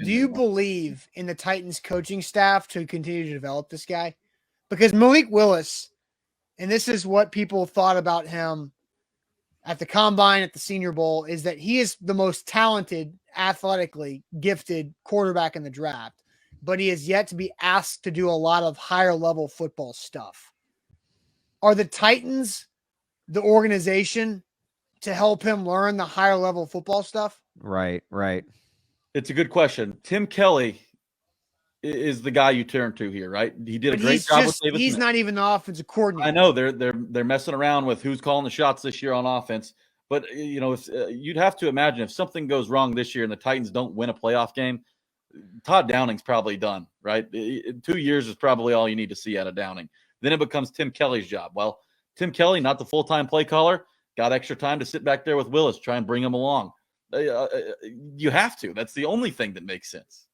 Do you believe in the Titans coaching staff to continue to develop this guy? Because Malik Willis, and this is what people thought about him at the Combine, at the Senior Bowl, is that he is the most talented, athletically gifted quarterback in the draft, but he is yet to be asked to do a lot of higher level football stuff. Are the Titans the organization to help him learn the higher level football stuff? Right. It's a good question. Tim Kelly is the guy you turn to here, right? He did a great job with Davis. He's not even the offensive coordinator. I know they're messing around with who's calling the shots this year on offense. But if you'd have to imagine if something goes wrong this year and the Titans don't win a playoff game, Todd Downing's probably done, right? 2 years is probably all you need to see out of Downing. Then it becomes Tim Kelly's job. Well, Tim Kelly, not the full-time play caller, got extra time to sit back there with Willis, try and bring him along. You have to. That's the only thing that makes sense.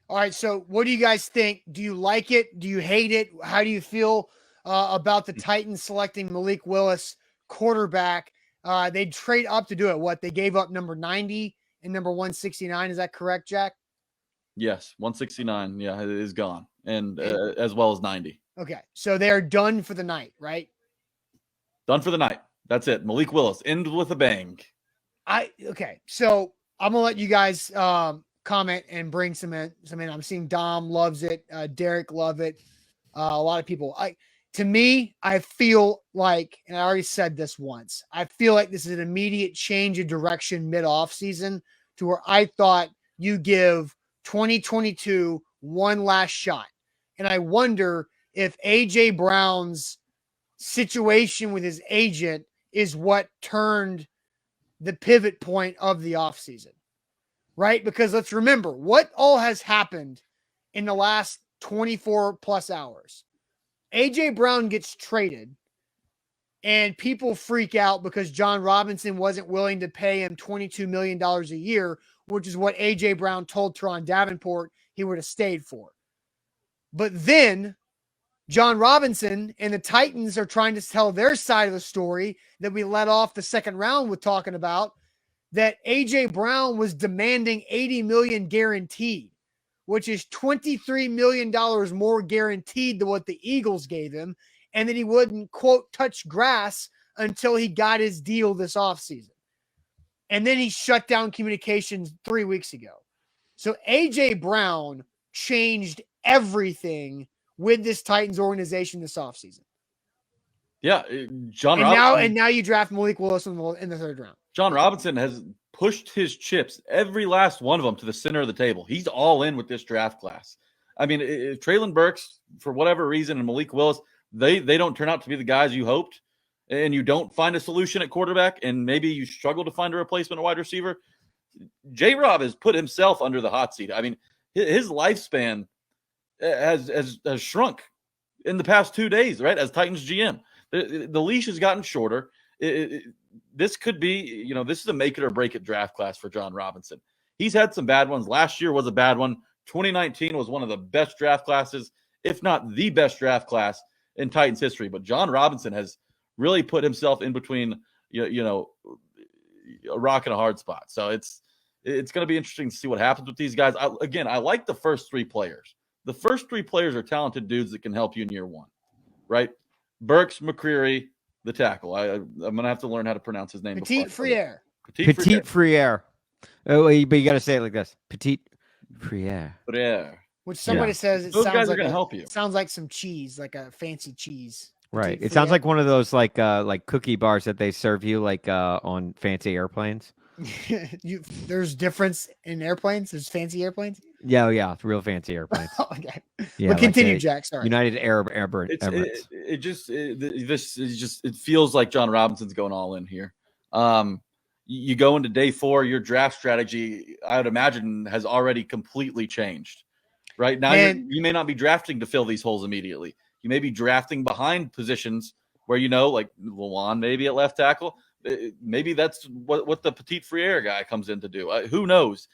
All right, so what do you guys think? Do you like it? Do you hate it? How do you feel about the Titans selecting Malik Willis, quarterback? They'd trade up to do it. What? They gave up number 90 and number 169. Is that correct, Jack? Yes, 169. Yeah, it is gone, and as well as 90. Okay, so they are done for the night, right? Done for the night. That's it. Malik Willis, end with a bang. Okay, so I'm gonna let you guys comment and bring some in. I'm seeing Dom loves it. Derek love it. A lot of people. To me, I feel like, and I already said this once, I feel like this is an immediate change of direction mid-off season to where I thought you give 2022 one last shot. And I wonder if A.J. Brown's situation with his agent is what turned the pivot point of the offseason. Right? Because let's remember what all has happened in the last 24 plus hours. AJ Brown gets traded and people freak out because Jon Robinson wasn't willing to pay him $22 million a year, which is what AJ Brown told Teron Davenport he would have stayed for. But then Jon Robinson and the Titans are trying to tell their side of the story that we let off the second round with talking about, that AJ Brown was demanding $80 million guaranteed, which is $23 million more guaranteed than what the Eagles gave him, and that he wouldn't, quote, touch grass until he got his deal this offseason. And then he shut down communications 3 weeks ago. So AJ Brown changed everything with this Titans organization this offseason. Yeah, Robinson. Now you draft Malik Willis in the third round. Jon Robinson has pushed his chips, every last one of them, to the center of the table. He's all in with this draft class. I mean, if Treylon Burks, for whatever reason, and Malik Willis, they don't turn out to be the guys you hoped, and you don't find a solution at quarterback, and maybe you struggle to find a replacement at wide receiver, J-Rob has put himself under the hot seat. I mean, his lifespan has shrunk in the past 2 days, right, as Titans GM. The leash has gotten shorter. This could be, this is a make it or break it draft class for Jon Robinson. He's had some bad ones. Last year was a bad one. 2019 was one of the best draft classes, if not the best draft class in Titans history. But Jon Robinson has really put himself in between, a rock and a hard spot. So it's going to be interesting to see what happens with these guys. I like the first three players. The first three players are talented dudes that can help you in year one, right? Burks, McCreary, the tackle. I'm going to have to learn how to pronounce his name. Petit Friere. Petit Friere. Oh, but you got to say it like this. Petit Friere. Which somebody says it those sounds guys are like going to help you. It sounds like some cheese, like a fancy cheese. Right. Petit It sounds Friere. like one of those like cookie bars that they serve you on fancy airplanes. There's difference in airplanes. There's fancy airplanes. Yeah, real fancy airplanes. Okay. Yeah, But continue, like Jack. Sorry. United Arab Emirates. It feels like Jon Robinson's going all in here. You go into day 4, your draft strategy, I would imagine, has already completely changed. Right now, you may not be drafting to fill these holes immediately. You may be drafting behind positions where like Lawan maybe at left tackle. Maybe that's what the Petit Friere guy comes in to do. Who knows?